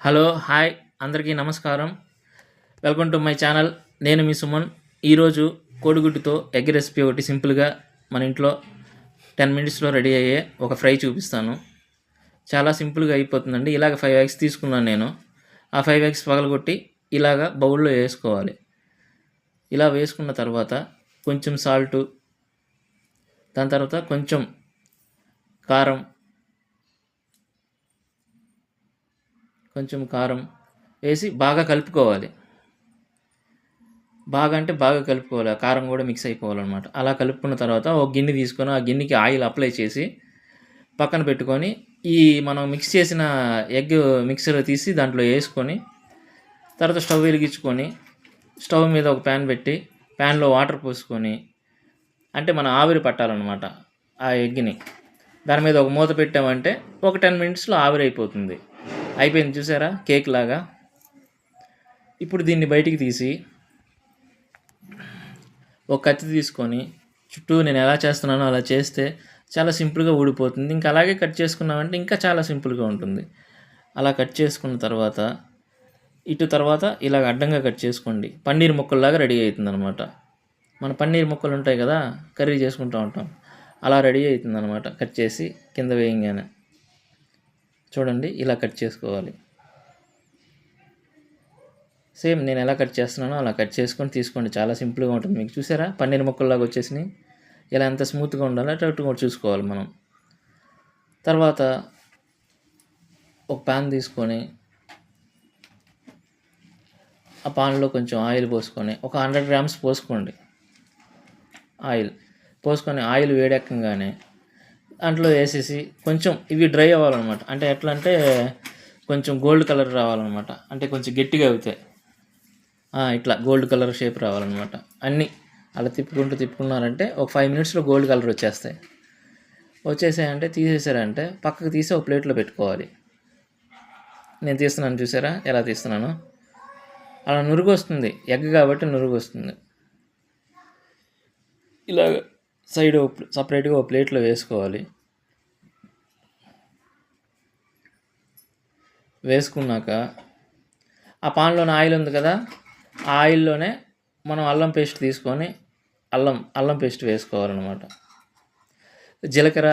Hello, hi, అందరికీ నమస్కారం. Welcome to my channel. నేను మీ సుమన్. ఈరోజు కోడిగుడ్డుతో ఎగ్ రెసిపీ ఒకటి సింపుల్గా మన ఇంట్లో 10 మినిట్స్లో రెడీ అయ్యే ఒక ఫ్రై చూపిస్తాను. చాలా సింపుల్గా అయిపోతుందండి. ఇలాగ 5 ఎగ్స్ తీసుకున్నాను నేను. ఆ 5 ఎగ్స్ పగలగొట్టి ఇలాగ బౌల్లో వేసుకోవాలి. ఇలా వేసుకున్న తర్వాత కొంచెం సాల్టు, దాని తర్వాత కొంచెం కారం వేసి బాగా కలుపుకోవాలి. బాగా కలుపుకోవాలి. ఆ కారం కూడా మిక్స్ అయిపోవాలన్నమాట. అలా కలుపుకున్న తర్వాత ఒక గిన్నె తీసుకొని ఆ గిన్నెకి ఆయిల్ అప్లై చేసి పక్కన పెట్టుకొని ఈ మనం మిక్స్ చేసిన ఎగ్ మిక్సర్ తీసి దాంట్లో వేసుకొని తర్వాత స్టవ్ వెలిగించుకొని స్టవ్ మీద ఒక ప్యాన్ పెట్టి ప్యాన్లో వాటర్ పోసుకొని అంటే మనం ఆవిరి పట్టాలన్నమాట ఆ ఎగ్ని. దాని మీద ఒక మూత పెట్టామంటే ఒక 10 మినిట్స్లో ఆవిరి అయిపోతుంది. అయిపోయింది, చూసారా, కేక్ లాగా. ఇప్పుడు దీన్ని బయటికి తీసి ఒక కత్తి తీసుకొని చుట్టూ నేను ఎలా చేస్తున్నానో అలా చేస్తే చాలా సింపుల్గా ఊడిపోతుంది. ఇంకా అలాగే కట్ చేసుకున్నామంటే ఇంకా చాలా సింపుల్గా ఉంటుంది. అలా కట్ చేసుకున్న తర్వాత తర్వాత ఇలాగ అడ్డంగా కట్ చేసుకోండి. పన్నీర్ ముక్కల్లాగా రెడీ అవుతుంది అనమాట. మన పన్నీర్ ముక్కలు ఉంటాయి కదా, కర్రీ చేసుకుంటూ ఉంటాం, అలా రెడీ అవుతుంది అనమాట. కట్ చేసి కింద వేయంగానే చూడండి ఇలా కట్ చేసుకోవాలి. సేమ్ నేను ఎలా కట్ చేస్తున్నానో అలా కట్ చేసుకొని తీసుకోండి. చాలా సింపుల్గా ఉంటుంది. మీకు చూసారా పన్నీర్ ముక్కల్లాగా వచ్చేసినాయి. ఇలా ఎంత స్మూత్గా ఉండాలో అటు కూడా చూసుకోవాలి మనం. తర్వాత ఒక ప్యాన్ తీసుకొని ఆ పాన్లో కొంచెం ఆయిల్ పోసుకొని ఒక 100 గ్రామ్స్ పోసుకోండి. ఆయిల్ వేడెక్కగానే దాంట్లో వేసేసి కొంచెం ఇవి డ్రై అవ్వాలన్నమాట. అంటే ఎట్లా అంటే కొంచెం గోల్డ్ కలర్ రావాలన్నమాట. అంటే కొంచెం గట్టిగా అవుతాయి. ఇట్లా గోల్డ్ కలర్ షేప్ రావాలన్నమాట. అన్నీ అలా తిప్పుకున్నారంటే ఒక 5 మినిట్స్లో గోల్డ్ కలర్ వచ్చేసాయంటే తీసేసారంటే పక్కకు తీసి ఒక ప్లేట్లో పెట్టుకోవాలి. నేను తీస్తున్నాను, చూసారా ఎలా తీస్తున్నాను. అలా నురుగు వస్తుంది, ఎగ్ కాబట్టి నురుగు వస్తుంది. ఇలాగ సైడ్ సపరేట్గా ఒక ప్లేట్లో వేసుకోవాలి. వేసుకున్నాక ఆ పాన్లోనే ఆయిల్ ఉంది కదా, ఆ ఆయిల్లోనే మనం అల్లం పేస్ట్ తీసుకొని అల్లం పేస్ట్ వేసుకోవాలన్నమాట. జీలకర్ర,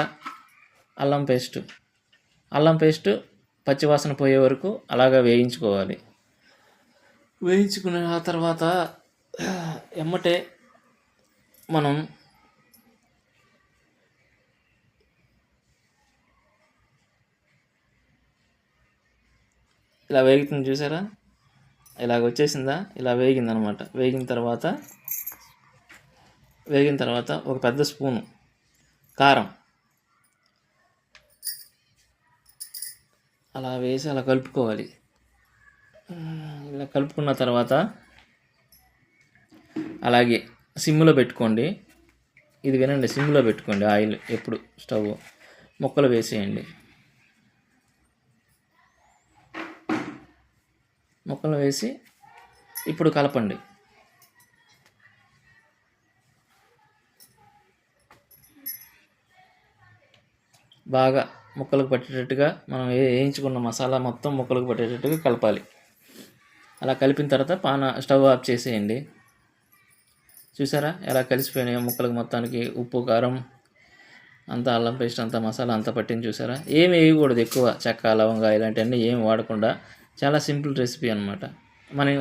అల్లం పేస్ట్ పచ్చివాసన పోయే వరకు అలాగా వేయించుకోవాలి. వేయించుకున్న తర్వాత ఎమ్మటే మనం ఇలా వేగుతుంది, చూసారా, ఇలాగ వచ్చేసిందా, ఇలా వేగిందనమాట. వేగిన తర్వాత ఒక పెద్ద స్పూను కారం అలా వేసి అలా కలుపుకోవాలి. ఇలా కలుపుకున్న తర్వాత అలాగే సిమ్లో పెట్టుకోండి. ఇది వినండి, సిమ్లో పెట్టుకోండి. ఆయిల్ ఎప్పుడు స్టవ్ ముక్కలు వేసేయండి. ముక్కలు వేసి ఇప్పుడు కలపండి. బాగా ముక్కలకు పట్టేటట్టుగా మనం వేయించుకున్న మసాలా మొత్తం ముక్కలకు పట్టేటట్టుగా కలపాలి. అలా కలిపిన తర్వాత స్టవ్ ఆఫ్ చేసేయండి. చూసారా ఎలా కలిసిపోయినాయో ముక్కలకు మొత్తానికి. ఉప్పు, కారం అంతా, అల్లం పేస్ట్ అంతా, మసాలా అంతా పట్టింది, చూసారా. ఏమి వేయకూడదు ఎక్కువ, చెక్క, లవంగా ఇలాంటివన్నీ ఏమి వాడకుండా. చాలా సింపుల్ రెసిపీ అనమాట.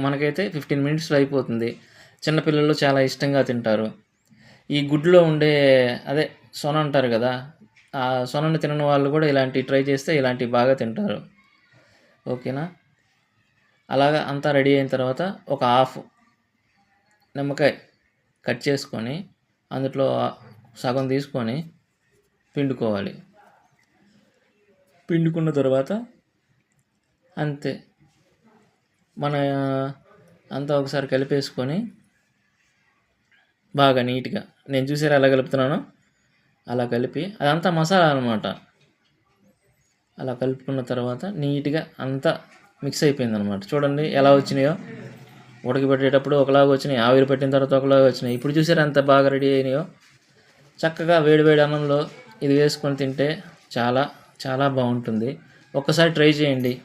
మనకైతే 15 మినిట్స్లో అయిపోతుంది. చిన్నపిల్లలు చాలా ఇష్టంగా తింటారు. ఈ గుడ్లో ఉండే సొన అంటారు కదా, ఆ సొనని తినని వాళ్ళు కూడా ఇలాంటివి ట్రై చేస్తే ఇలాంటివి బాగా తింటారు. ఓకేనా. అలాగా అంతా రెడీ అయిన తర్వాత ఒక హాఫ్ నిమ్మకాయ కట్ చేసుకొని అందులో సగం తీసుకొని పిండుకోవాలి. పిండుకున్న తర్వాత అంతే, మన అంతా ఒకసారి కలిపేసుకొని బాగా నీట్గా, నేను చూసారా ఎలా కలుపుతున్నానో అలా కలిపి, అదంతా మసాలా అనమాట. అలా కలుపుకున్న తర్వాత నీట్గా అంతా మిక్స్ అయిపోయింది అనమాట. చూడండి ఎలా వచ్చినాయో. ఉడకబెట్టేటప్పుడు ఒకలాగా వచ్చినాయి, ఆవిరి పెట్టిన తర్వాత ఒకలాగా వచ్చినాయి. ఇప్పుడు చూసారా ఎంత బాగా రెడీ అయినాయో. చక్కగా వేడి అన్నంలో ఇది వేసుకొని తింటే చాలా చాలా బాగుంటుంది. ఒక్కసారి ట్రై చేయండి.